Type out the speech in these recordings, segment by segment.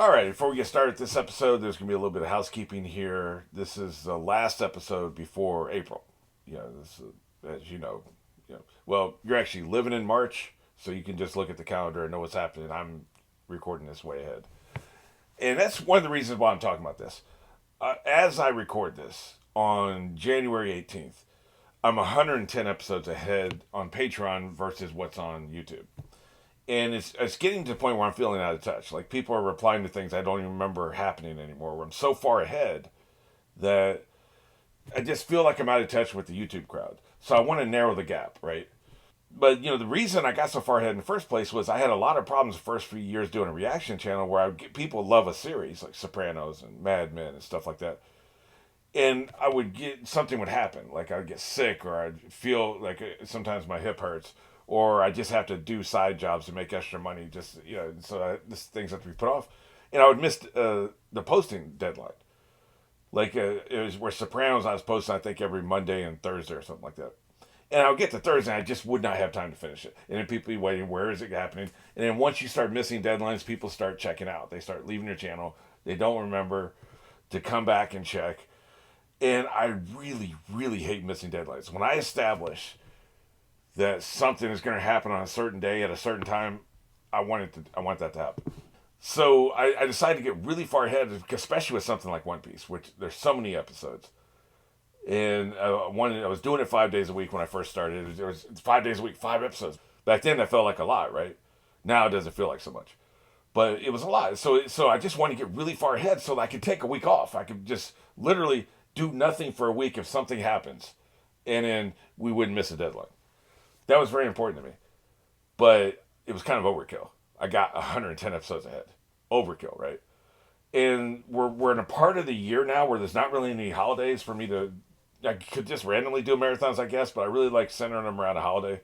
All right, before we get started this episode, there's going to be a little bit of housekeeping here. This is the last episode before April. This, as well, you're actually living in March, so you can just look at the calendar and know what's happening. I'm recording this way ahead. And that's one of the reasons why I'm talking about this. As I record this on January 18th, I'm 110 episodes ahead on Patreon versus what's on YouTube. And it's getting to the point where I'm feeling out of touch. Like, people are replying to things I don't even remember happening anymore, where I'm so far ahead that I just feel like I'm out of touch with the YouTube crowd. So I want to narrow the gap, right? But, the reason I got so far ahead in the first place was I had a lot of problems the first few years doing a reaction channel where I would get people love a series like Sopranos and Mad Men and stuff like that. And I would get, something would happen. Like, I'd get sick, or I'd feel like sometimes my hip hurts, or I just have to do side jobs to make extra money. This things have to be put off, and I would miss the posting deadline. Like, it was where Sopranos I was posting, I think, every Monday and Thursday or something like that. And I would get to Thursday, and I just would not have time to finish it. And then people be waiting, where is it happening? And then once you start missing deadlines, people start checking out. They start leaving your channel. They don't remember to come back and check. And I really, really hate missing deadlines. When I establish that something is going to happen on a certain day at a certain time, I want that to happen. So I decided to get really far ahead, especially with something like One Piece, which there's so many episodes. And I was doing it 5 days a week when I first started. It was 5 days a week, 5 episodes. Back then, that felt like a lot, right? Now it doesn't feel like so much, but it was a lot. So I just wanted to get really far ahead so that I could take a week off. I could just literally do nothing for a week if something happens, and then we wouldn't miss a deadline. That was very important to me, but it was kind of overkill. I got 110 episodes ahead. Overkill, right? And we're in a part of the year now where there's not really any holidays for me to. I could just randomly do marathons, I guess, but I really like centering them around a holiday.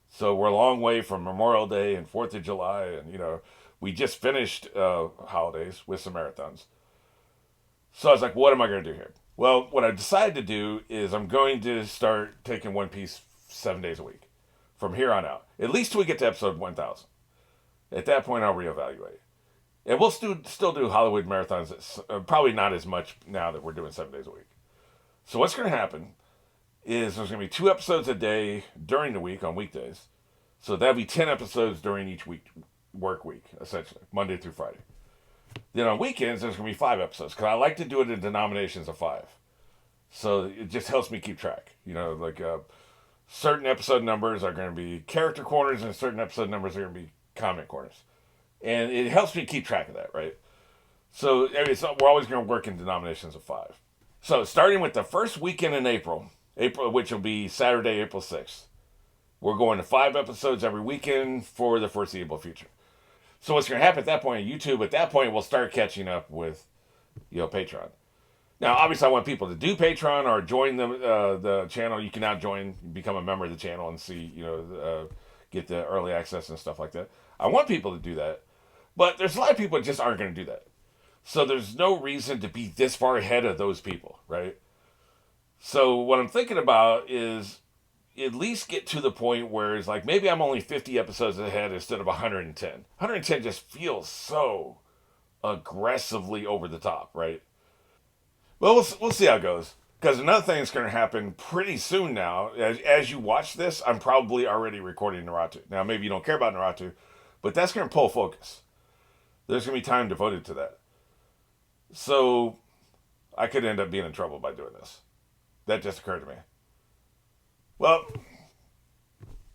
So we're a long way from Memorial Day and 4th of July, and we just finished holidays with some marathons. So I was like, what am I going to do here? Well, what I decided to do is I'm going to start taking One Piece 7 days a week from here on out, at least till we get to episode 1000. At that point, I'll reevaluate. And we'll still do Hollywood marathons, probably not as much now that we're doing 7 days a week. So what's going to happen is there's going to be 2 episodes a day during the week on weekdays. So that'll be 10 episodes during each work week, essentially, Monday through Friday. Then on weekends, there's going to be 5 episodes, because I like to do it in denominations of 5. So it just helps me keep track. Certain episode numbers are going to be character corners, and certain episode numbers are going to be comment corners. And it helps me keep track of that, right? So we're always going to work in denominations of 5. So starting with the first weekend in April, which will be Saturday, April 6th, we're going to 5 episodes every weekend for the foreseeable future. So what's going to happen at that point, YouTube, at that point, we'll start catching up with, Patreon. Now, obviously, I want people to do Patreon or join the channel. You can now become a member of the channel and see, get the early access and stuff like that. I want people to do that. But there's a lot of people that just aren't going to do that. So there's no reason to be this far ahead of those people, right? So what I'm thinking about is at least get to the point where it's like, maybe I'm only 50 episodes ahead instead of 110. 110 just feels so aggressively over the top, right? Well, we'll see how it goes. Because another thing that's going to happen pretty soon now, as you watch this, I'm probably already recording Naruto. Now, maybe you don't care about Naruto, but that's going to pull focus. There's going to be time devoted to that. So I could end up being in trouble by doing this. That just occurred to me. Well,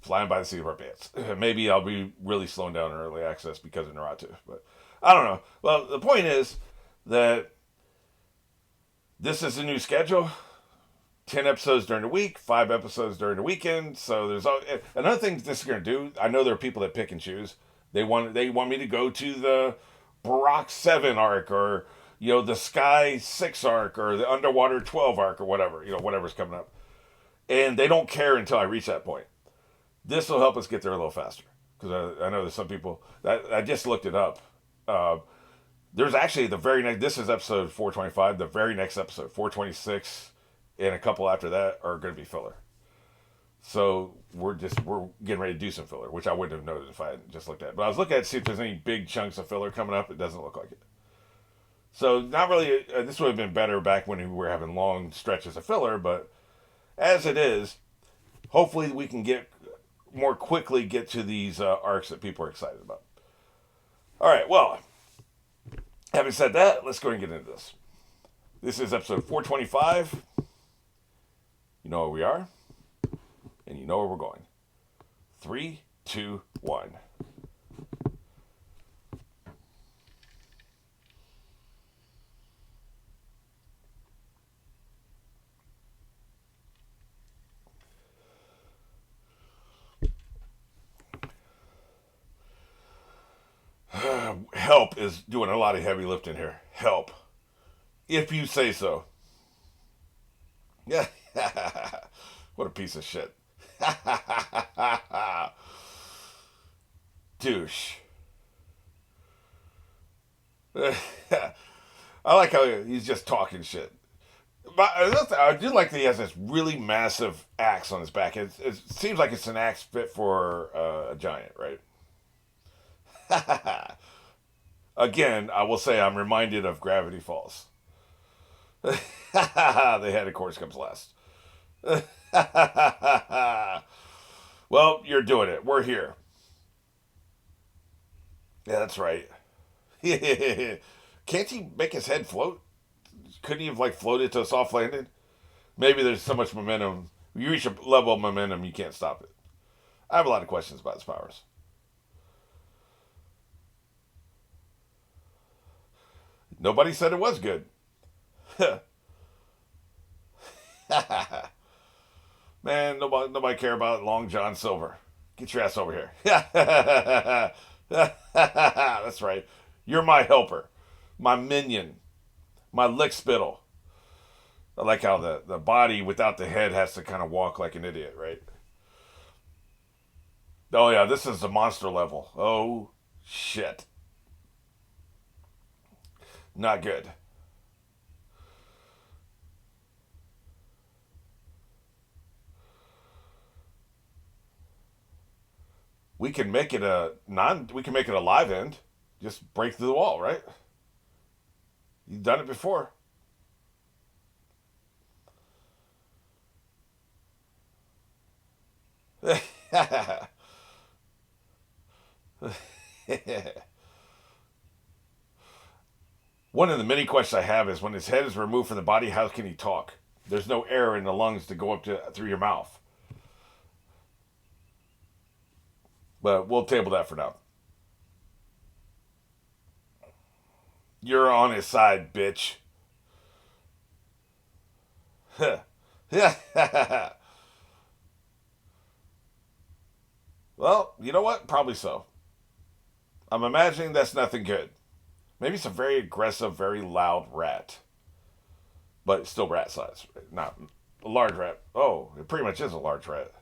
flying by the seat of our pants. Maybe I'll be really slowing down in early access because of Naruto. But I don't know. Well, the point is that this is a new schedule. 10 episodes during the week, 5 episodes during the weekend. So there's another thing this is going to do. I know there are people that pick and choose. They want me to go to the Baroque 7 arc, or the Sky 6 arc, or the Underwater 12 arc, or whatever, whatever's coming up. And they don't care until I reach that point. This will help us get there a little faster, because I know there's some people that I just looked it up. There's actually the very next. This is episode 425. The very next episode, 426, and a couple after that are going to be filler. So we're getting ready to do some filler, which I wouldn't have noted if I had just looked at it. But I was looking at to see if there's any big chunks of filler coming up. It doesn't look like it. So not really. This would have been better back when we were having long stretches of filler, but as it is, hopefully we can get more quickly get to these arcs that people are excited about. All right. Well, having said that, let's go and get into this. This is episode 425. You know where we are, and you know where we're going. 3, 2, 1. Help is doing a lot of heavy lifting here. Help. If you say so. Yeah. What a piece of shit. Douche. I like how he's just talking shit. But I do like that he has this really massive axe on his back. It seems like it's an axe fit for a giant, right? Again, I will say I'm reminded of Gravity Falls. The head, of course, comes last. Well, you're doing it. We're here. Yeah, that's right. Can't he make his head float? Couldn't he have like floated to a soft landing? Maybe there's so much momentum. You reach a level of momentum, you can't stop it. I have a lot of questions about his powers. Nobody said it was good. Man, nobody care about Long John Silver. Get your ass over here. That's right. You're my helper, my minion, my lick spittle. I like how the body without the head has to kind of walk like an idiot, right? Oh yeah, this is the monster level. Oh shit. Not good. We can make it we can make it a live end. Just break through the wall, right? You've done it before. One of the many questions I have is when his head is removed from the body, how can he talk? There's no air in the lungs to go up to through your mouth. But we'll table that for now. You're on his side, bitch. Well, you know what? Probably so. I'm imagining that's nothing good. Maybe it's a very aggressive, very loud rat. But it's still rat size. Not a large rat. Oh, it pretty much is a large rat.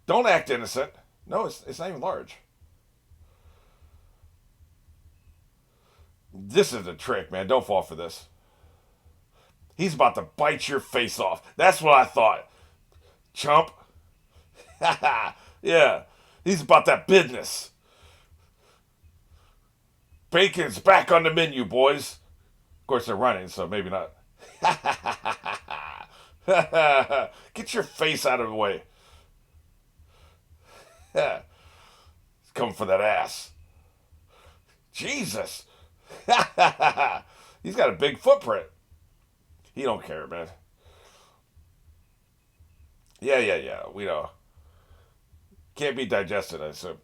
Don't act innocent. No, it's not even large. This is a trick, man. Don't fall for this. He's about to bite your face off. That's what I thought. Chump. Yeah. He's about that business. Bacon's back on the menu, boys. Of course, they're running, so maybe not. Get your face out of the way. He's coming for that ass. Jesus. He's got a big footprint. He don't care, man. Yeah. We know. Can't be digested, I assume.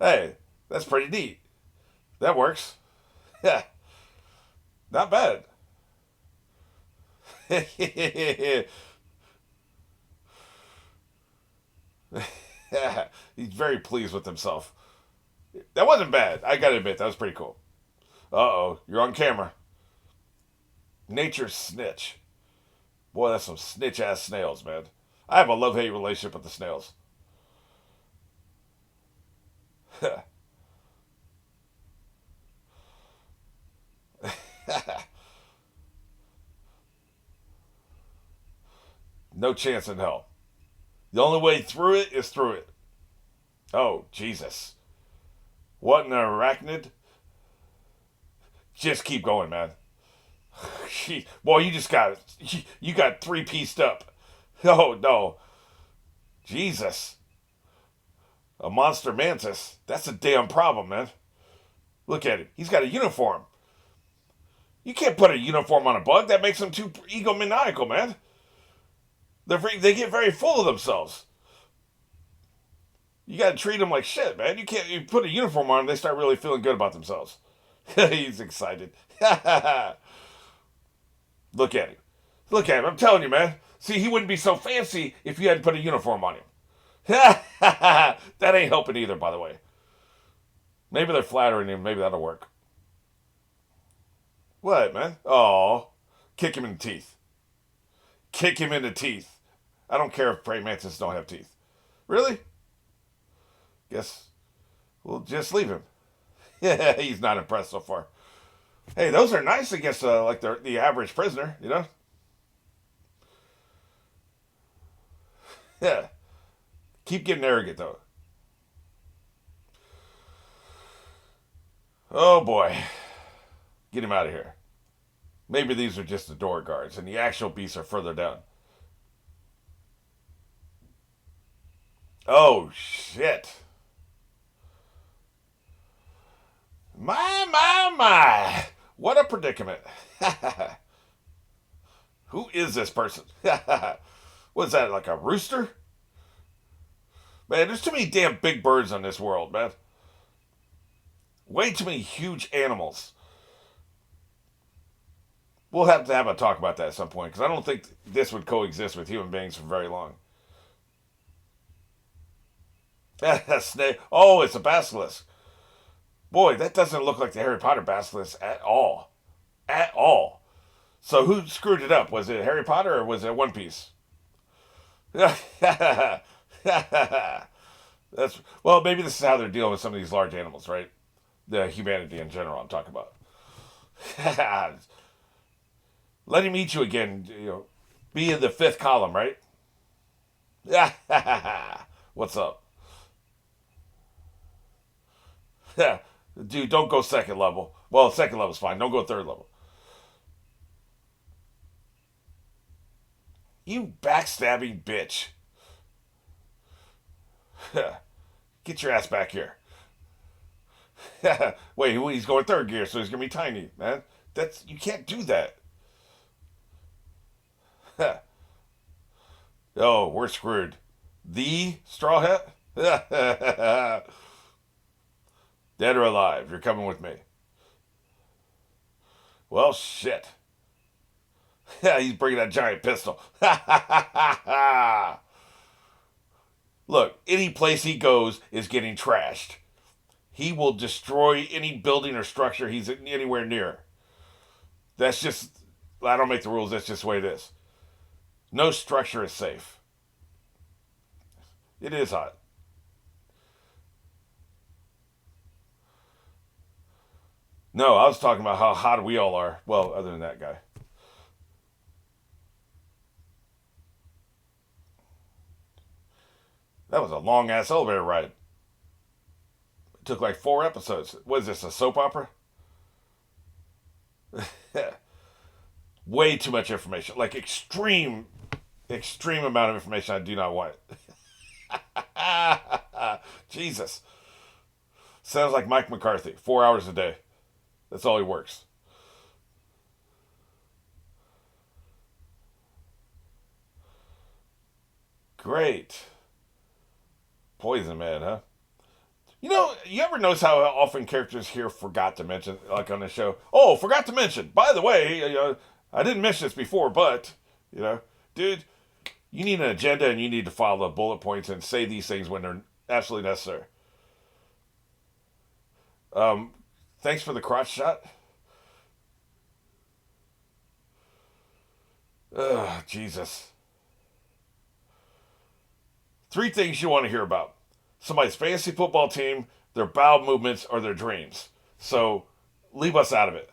Hey, that's pretty neat. That works. Yeah, not bad. He's very pleased with himself. That wasn't bad. I gotta admit, that was pretty cool. Uh oh, you're on camera. Nature's snitch. Boy, that's some snitch ass snails, man. I have a love hate relationship with the snails. No chance in hell. The only way through it is through it. Oh, Jesus. What an arachnid. Just keep going, man. Boy, you got three-pieced up. Oh, no. Jesus. A monster mantis. That's a damn problem, man. Look at it. He's got a uniform. You can't put a uniform on a bug. That makes them too egomaniacal, man. They get very full of themselves. You got to treat them like shit, man. You put a uniform on them, they start really feeling good about themselves. He's excited. Look at him. Look at him. I'm telling you, man. See, he wouldn't be so fancy if you hadn't put a uniform on him. That ain't helping either, by the way. Maybe they're flattering him. Maybe that'll work. What, man? Oh, kick him in the teeth. Kick him in the teeth. I don't care if praying mantises don't have teeth. Really? Guess we'll just leave him. He's not impressed so far. Hey, those are nice against like the average prisoner, you know? Yeah. Keep getting arrogant, though. Oh, boy. Get him out of here. Maybe these are just the door guards, and the actual beasts are further down. Oh, shit. My. What a predicament. Who is this person? What's that, like a rooster? Man, there's too many damn big birds on this world, man. Way too many huge animals. We'll have to have a talk about that at some point, because I don't think this would coexist with human beings for very long. Snake. Oh, it's a basilisk. Boy, that doesn't look like the Harry Potter basilisk at all. At all. So who screwed it up? Was it Harry Potter or was it One Piece? That's well, maybe this is how they're dealing with some of these large animals, right? The humanity in general, I'm talking about. Let him eat you again. You know, be in the fifth column, right? What's up? Dude, don't go second level. Well, second level's fine. Don't go third level. You backstabbing bitch. Get your ass back here. Wait, he's going third gear, so he's gonna be tiny, man. You can't do that. Oh, we're screwed. The straw hat? Dead or alive, you're coming with me. Well, shit. He's bringing that giant pistol. Look, any place he goes is getting trashed. He will destroy any building or structure he's anywhere near. That's just, I don't make the rules, that's just the way it is. No structure is safe. It is hot. No, I was talking about how hot we all are. Well, other than that guy. That was a long ass elevator ride. It took like 4 episodes. What is this, a soap opera? Way too much information. Like extreme amount of information I do not want. Jesus. Sounds like Mike McCarthy. 4 hours a day. That's all he works. Great. Poison Man, huh? You know, you ever notice how often characters here forgot to mention, like on the show, oh, forgot to mention, by the way, you know, I didn't mention this before, but, you know, dude, you need an agenda and you need to follow the bullet points and say these things when they're absolutely necessary. Thanks for the crotch shot. Ugh, Jesus. 3 things you want to hear about. Somebody's fantasy football team, their bowel movements, or their dreams. So, leave us out of it.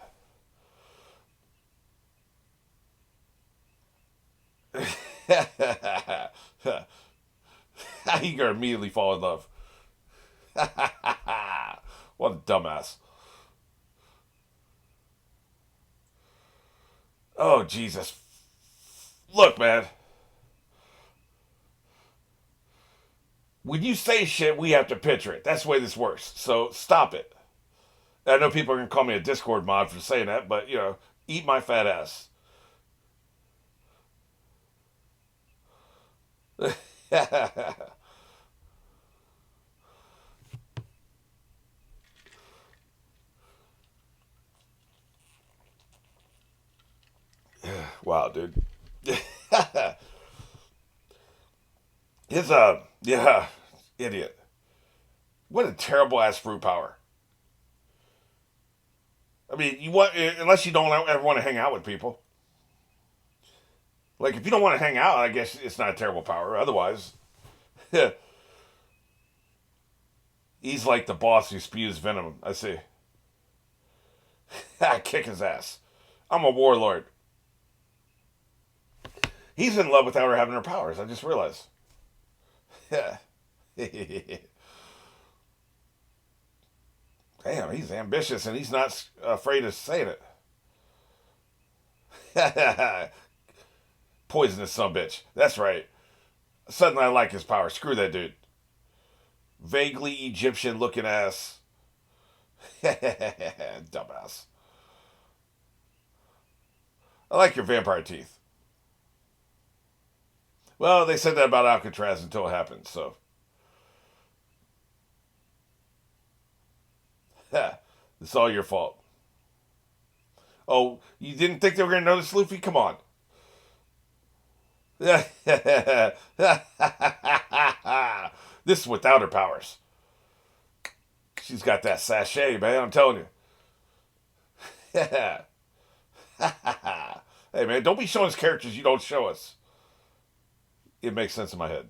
You gonna immediately fall in love. What a dumbass. Oh, Jesus. Look, man. When you say shit, we have to picture it. That's the way this works. So stop it. I know people are going to call me a Discord mod for saying that, but, eat my fat ass. Wow, dude. Yeah, idiot. What a terrible ass fruit power. I mean, unless you don't ever want to hang out with people. Like, if you don't want to hang out, I guess it's not a terrible power. Otherwise, he's like the boss who spews venom. I see. Kick his ass. I'm a warlord. He's in love with her having her powers. I just realized. Yeah. Damn, he's ambitious and he's not afraid of saying it. Poisonous son bitch. That's right. Suddenly I like his power. Screw that dude. Vaguely Egyptian looking ass. Dumbass. I like your vampire teeth. Well, they said that about Alcatraz until it happened, so. It's all your fault. Oh, you didn't think they were going to notice Luffy? Come on. This is without her powers. She's got that sachet, man. I'm telling you. Hey, man, don't be showing us characters you don't show us. It makes sense in my head.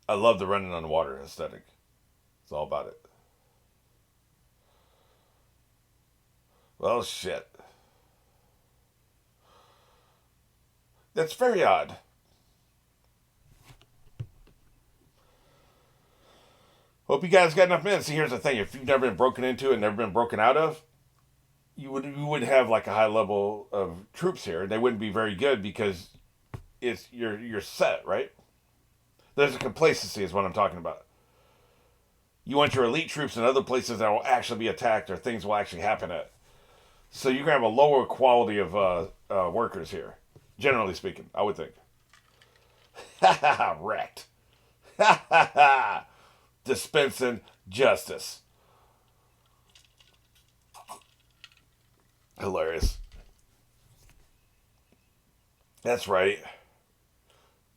I love the running on water aesthetic. It's all about it. Well, shit. That's very odd. Hope you guys got enough minutes. See, here's the thing: if you've never been broken into and never been broken out of, you would have like a high level of troops here. They wouldn't be very good because you're set, right? There's a complacency, is what I'm talking about. You want your elite troops in other places that will actually be attacked or things will actually happen at. So you're gonna have a lower quality of workers here, generally speaking. I would think. Wrecked. Dispensing justice. Hilarious. That's right.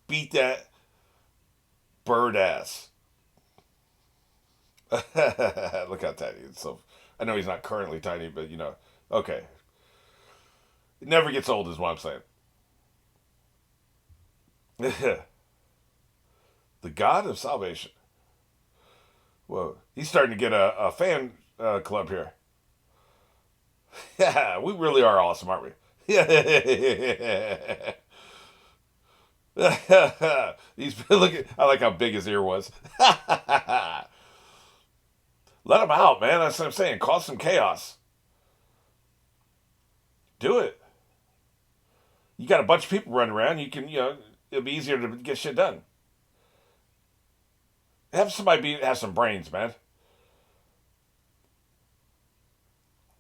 Beat that bird ass. Look how tiny. So I know he's not currently tiny, but okay. It never gets old, is what I'm saying. The God of Salvation. Whoa, he's starting to get a fan club here. Yeah, we really are awesome, aren't we? Yeah. He's looking. I like how big his ear was. Let him out, man. That's what I'm saying. Cause some chaos. Do it. You got a bunch of people running around. You can, it'll be easier to get shit done. Have somebody have some brains, man.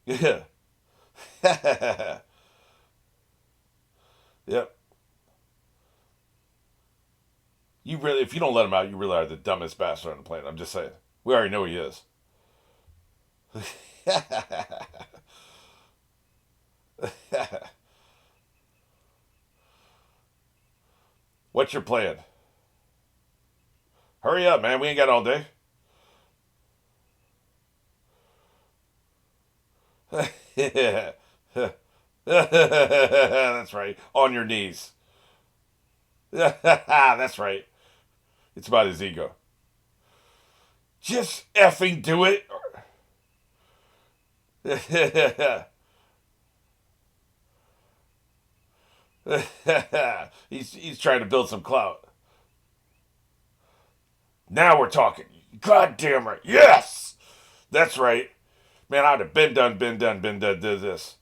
Yeah. Yep. If you don't let him out, you really are the dumbest bastard on the planet. I'm just saying. We already know he is. What's your plan? Hurry up, man. We ain't got all day. That's right. On your knees. That's right. It's about his ego. Just effing do it. He's trying to build some clout. Now we're talking. God damn right. Yes! That's right. Man, I'd have been done, did this.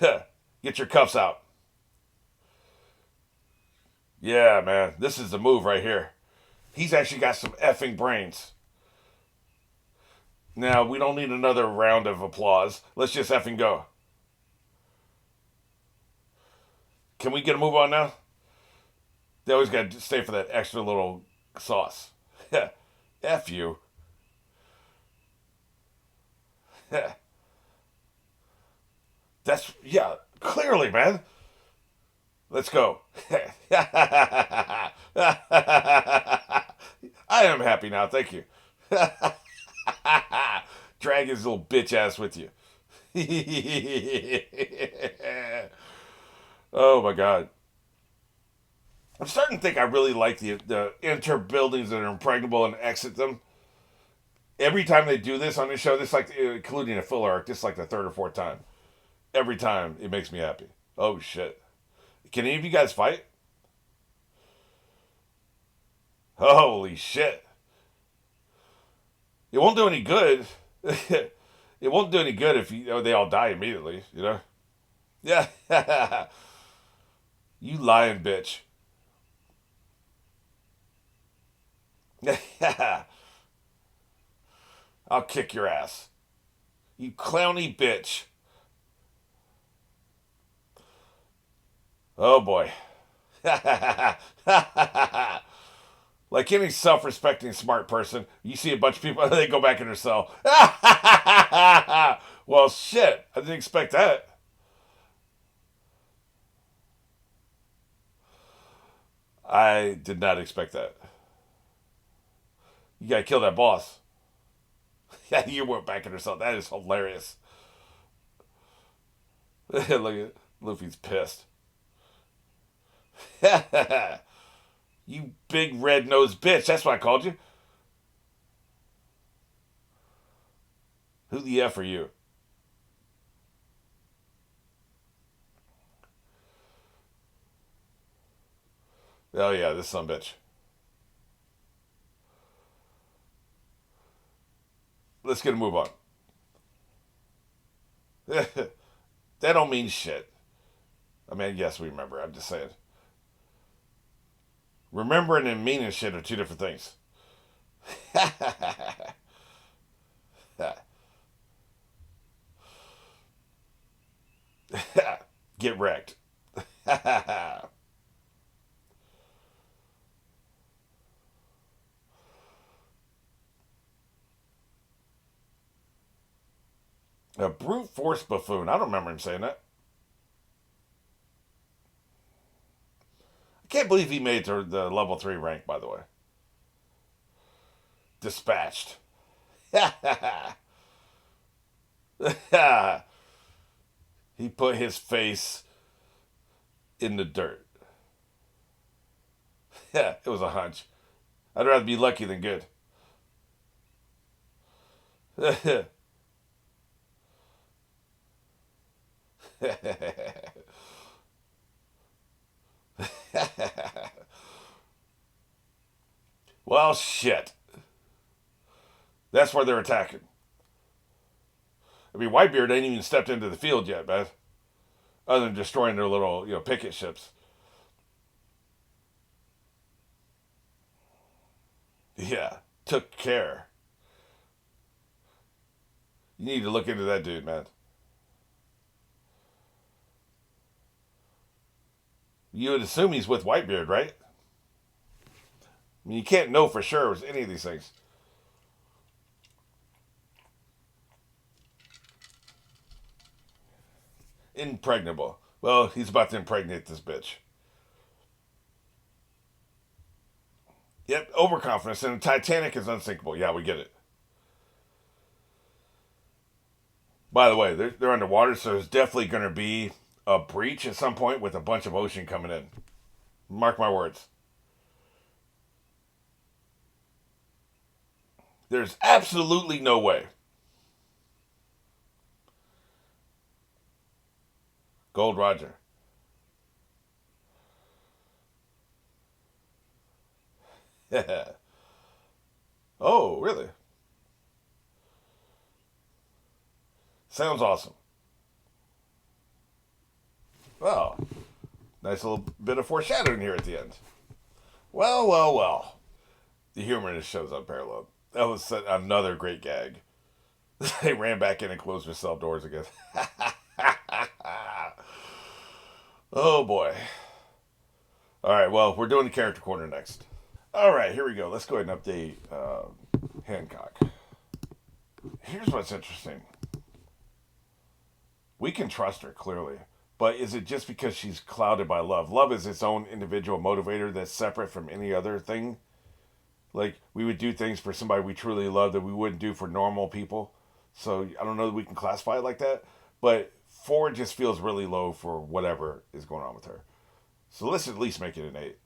Get your cuffs out. Yeah, man. This is the move right here. He's actually got some effing brains. Now, we don't need another round of applause. Let's just effing go. Can we get a move on now? They always got to stay for that extra little sauce. F you. That's, yeah, clearly, man. Let's go. I am happy now, thank you. Drag his little bitch ass with you. Oh my god. I'm starting to think I really like the enter buildings that are impregnable and exit them. Every time they do this on this show, this like including a filler arc, this is like the third or fourth time. Every time it makes me happy. Oh shit. Can any of you guys fight? Holy shit. It won't do any good. It won't do any good if they all die immediately, you know? Yeah. You lying bitch. I'll kick your ass. You clowny bitch. Oh boy. Like any self respecting smart person, you see a bunch of people, they go back in their cell. Well, shit. I didn't expect that. I did not expect that. You gotta kill that boss. Yeah, you went back in her cell. That is hilarious. Look at Luffy's pissed. You big red nosed bitch. That's what I called you. Who the F are you? Oh yeah, this son bitch. Let's get a move on. That don't mean shit. I mean, yes, we remember. I'm just saying. Remembering and meaning shit are two different things. Get wrecked. A brute force buffoon. I don't remember him saying that. I can't believe he made it to the level 3 rank, by the way. Dispatched. He put his face in the dirt. Yeah, it was a hunch. I'd rather be lucky than good. Well, shit. That's where they're attacking. I mean, Whitebeard ain't even stepped into the field yet, man. Other than destroying their little, picket ships. Yeah, took care. You need to look into that dude, man. You would assume he's with Whitebeard, right? I mean, you can't know for sure with any of these things. Impregnable. Well, he's about to impregnate this bitch. Yep, overconfidence. And Titanic is unsinkable. Yeah, we get it. By the way, they're underwater, so there's definitely going to be a breach at some point with a bunch of ocean coming in. Mark my words. There's absolutely no way. Gold Roger. Oh, really? Sounds awesome. Well, nice little bit of foreshadowing here at the end. Well, well, well. The humor in this show is unparalleled. That was another great gag. They ran back in and closed their cell doors again. Oh boy. All right, well, we're doing the character corner next. All right, here we go. Let's go ahead and update Hancock. Here's what's interesting. We can trust her, clearly. But is it just because she's clouded by love? Love is its own individual motivator that's separate from any other thing. Like, we would do things for somebody we truly love that we wouldn't do for normal people. So, I don't know that we can classify it like that. But 4 just feels really low for whatever is going on with her. So, let's at least make it an 8.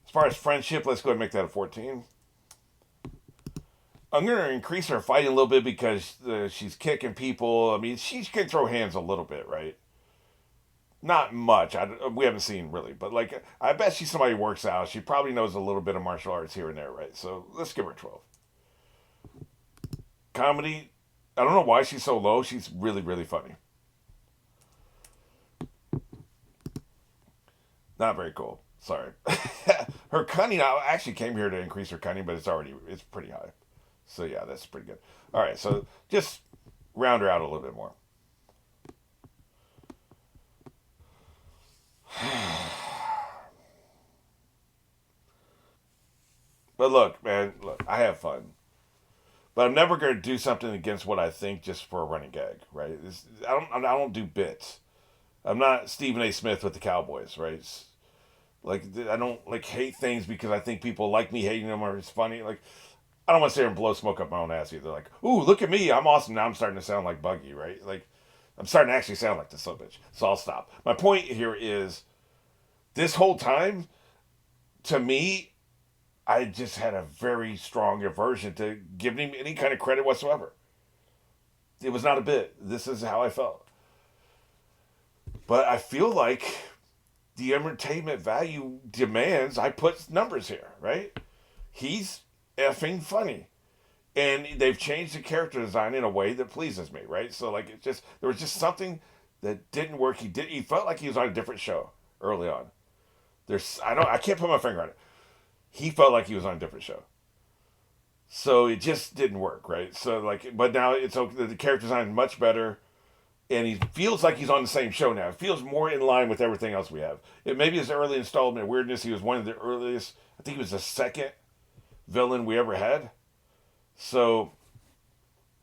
As far as friendship, let's go ahead and make that a 14. I'm going to increase her fighting a little bit because she's kicking people. I mean, she can throw hands a little bit, right? Not much. We haven't seen really, but like, I bet she's somebody who works out. She probably knows a little bit of martial arts here and there, right? So let's give her 12. Comedy, I don't know why she's so low. She's really, really funny. Not very cool. Sorry. Her cunning, I actually came here to increase her cunning, but it's pretty high. So yeah, that's pretty good. All right, so just round her out a little bit more. But look, man, look, I have fun. But I'm never going to do something against what I think just for a running gag, right? I don't do bits. I'm not Stephen A. Smith with the Cowboys, right? Like, I don't like hate things because I think people like me hating them or it's funny. Like, I don't want to sit here and blow smoke up my own ass either. Like, ooh, look at me, I'm awesome. Now I'm starting to sound like Buggy, right? Like, I'm starting to actually sound like the son of a bitch. So I'll stop. My point here is, this whole time, to me, I just had a very strong aversion to giving him any kind of credit whatsoever. It was not a bit. This is how I felt. But I feel like the entertainment value demands I put numbers here, right? He's effing funny. And they've changed the character design in a way that pleases me, right? So like there was just something that didn't work. He felt like he was on a different show early on. I can't put my finger on it. He felt like he was on a different show. So it just didn't work, right? So like, but now it's okay. The character design is much better, and he feels like he's on the same show now. It feels more in line with everything else we have. It maybe his early installment of Weirdness. He was one of the earliest. I think he was the second villain we ever had. So,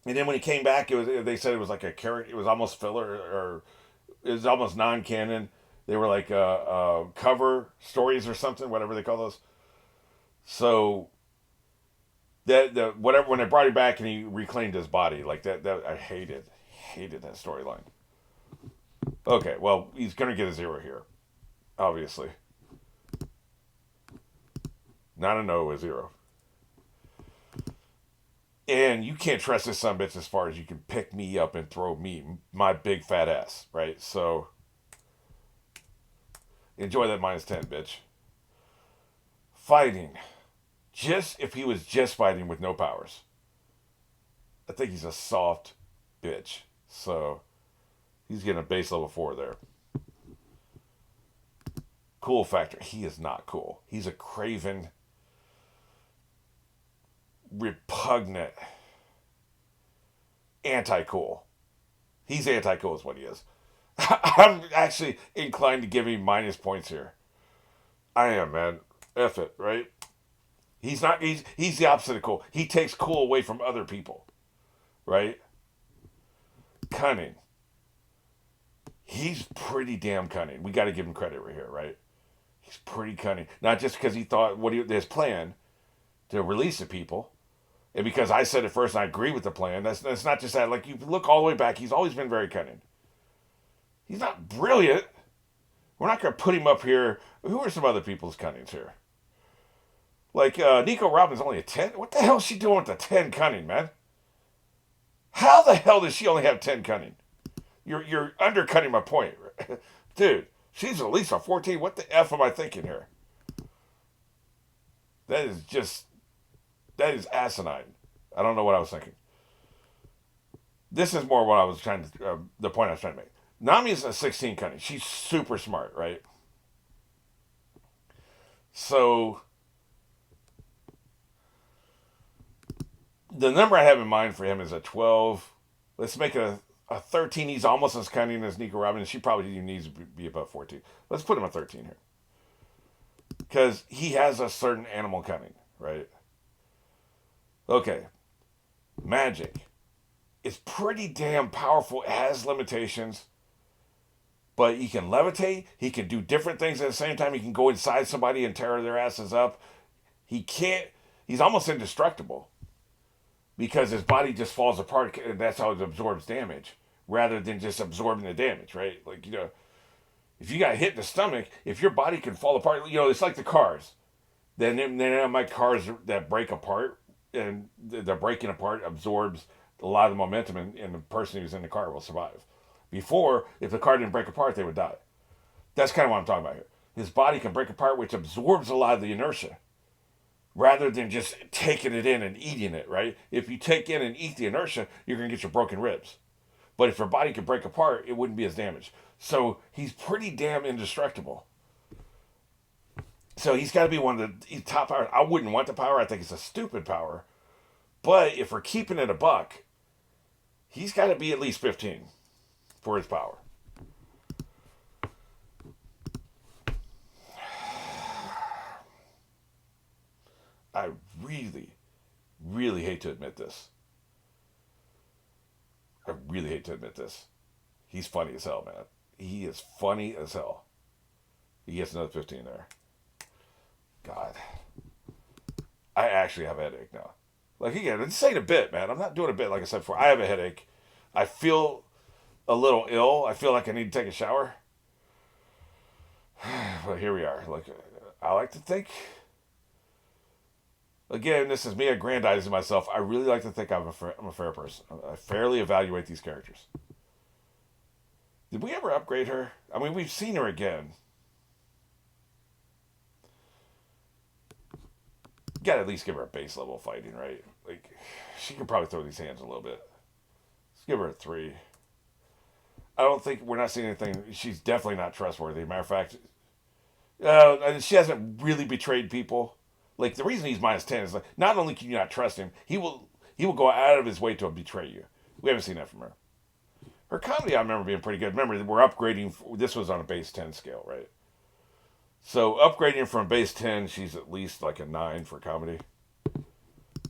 and then when he came back, they said it was like a character. It was almost filler, or it was almost non-canon. They were like cover stories or something, whatever they call those. So that whatever when they brought him back and he reclaimed his body, like that I hated that storyline. Okay, well he's gonna get a 0 here, obviously. Not a no, a 0. And you can't trust this son of a bitch as far as you can pick me up and throw me, my big fat ass, right? So enjoy that -10, bitch. Fighting. Just if he was just fighting with no powers. I think he's a soft bitch. So he's getting a base level 4 there. Cool factor. He is not cool. He's a craven, repugnant, anti-cool. He's anti-cool is what he is. I'm actually inclined to give him minus points here. I am, man. F it, right? He's not. He's the opposite of cool. He takes cool away from other people, right? Cunning. He's pretty damn cunning. We got to give him credit right here, right? He's pretty cunning. Not just because he thought his plan to release the people, and because I said it first and I agree with the plan. That's not just that. Like, you look all the way back, he's always been very cunning. He's not brilliant. We're not going to put him up here. Who are some other people's cunnings here? Like, Nico Robin's only a 10. What the hell is she doing with the 10 cunning, man? How the hell does she only have 10 cunning? You're undercutting my point. Dude, she's at least a 14. What the F am I thinking here? That is just, that is asinine. I don't know what I was thinking. This is more what I was trying to, the point I was trying to make. Nami is a 16 cunning. She's super smart, right? So the number I have in mind for him is a 12. Let's make it a 13. He's almost as cunning as Nico Robin. She probably needs to be about 14. Let's put him at 13 here. Because he has a certain animal cunning, right? Okay. Magic is pretty damn powerful. It has limitations. But he can levitate. He can do different things at the same time. He can go inside somebody and tear their asses up. He can't. He's almost indestructible. Because his body just falls apart, and that's how it absorbs damage, rather than just absorbing the damage, right? Like, if you got hit in the stomach, if your body can fall apart, it's like the cars. Then my cars that break apart, and the breaking apart absorbs a lot of the momentum, and the person who's in the car will survive. Before, if the car didn't break apart, they would die. That's kind of what I'm talking about here. His body can break apart, which absorbs a lot of the inertia, rather than just taking it in and eating it, right? If you take in and eat the inertia, you're going to get your broken ribs. But if your body could break apart, it wouldn't be as damaged. So he's pretty damn indestructible. So he's got to be one of the top powers. I wouldn't want the power. I think it's a stupid power. But if we're keeping it a buck, he's got to be at least 15 for his power. I really, really hate to admit this. I really hate to admit this. He's funny as hell, man. He is funny as hell. He gets another 15 there. God. I actually have a headache now. Like, again, this ain't a bit, man. I'm not doing a bit like I said before. I have a headache. I feel a little ill. I feel like I need to take a shower. But here we are. Like, I like to think... Again, this is me aggrandizing myself. I really like to think I'm a fair person. I fairly evaluate these characters. Did we ever upgrade her? I mean, we've seen her again. You gotta at least give her a base level of fighting, right? Like, she can probably throw these hands a little bit. Let's give her a 3. I don't think we're not seeing anything. She's definitely not trustworthy. Matter of fact, she hasn't really betrayed people. Like, the reason he's -10 is, like, not only can you not trust him, he will go out of his way to betray you. We haven't seen that from her. Her comedy, I remember being pretty good. Remember, we're upgrading. This was on a base 10 scale, right? So, upgrading from base 10, she's at least like a 9 for comedy.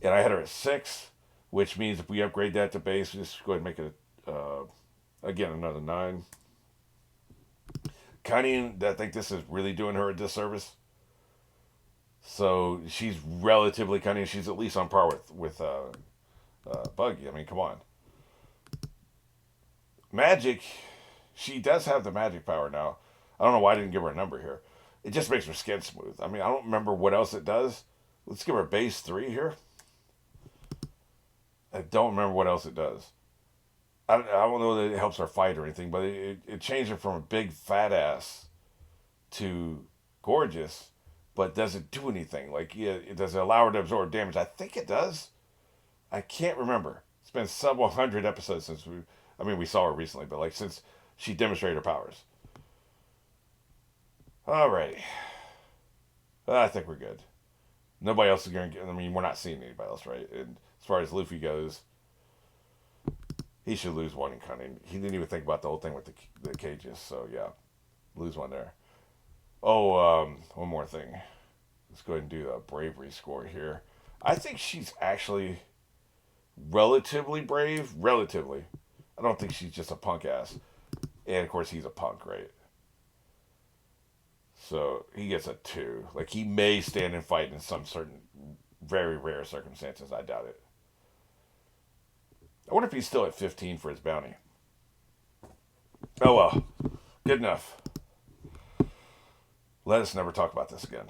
And I had her at 6, which means if we upgrade that to base, just go ahead and make it, again, another 9. Cunning, I think this is really doing her a disservice. So she's relatively cunning. She's at least on par with Buggy. I mean, come on. Magic, she does have the magic power now. I don't know why I didn't give her a number here. It just makes her skin smooth. I mean, I don't remember what else it does. Let's give her a base 3 here. I don't remember what else it does. I don't know that it helps her fight or anything, but it changed her from a big fat ass to gorgeous. But does it do anything? Like, does it allow her to absorb damage? I think it does. I can't remember. It's been several hundred episodes since we saw her recently, but like since she demonstrated her powers. All right. I think we're good. Nobody else is going to get, we're not seeing anybody else, right? And as far as Luffy goes, he should lose 1 in cunning. He didn't even think about the whole thing with the cages, so yeah. Lose 1 there. Oh, one more thing. Let's go ahead and do a bravery score here. I think she's actually relatively brave. Relatively. I don't think she's just a punk ass. And, of course, he's a punk, right? So, he gets a 2. Like, he may stand and fight in some certain very rare circumstances. I doubt it. I wonder if he's still at 15 for his bounty. Oh, well. Good enough. Let us never talk about this again.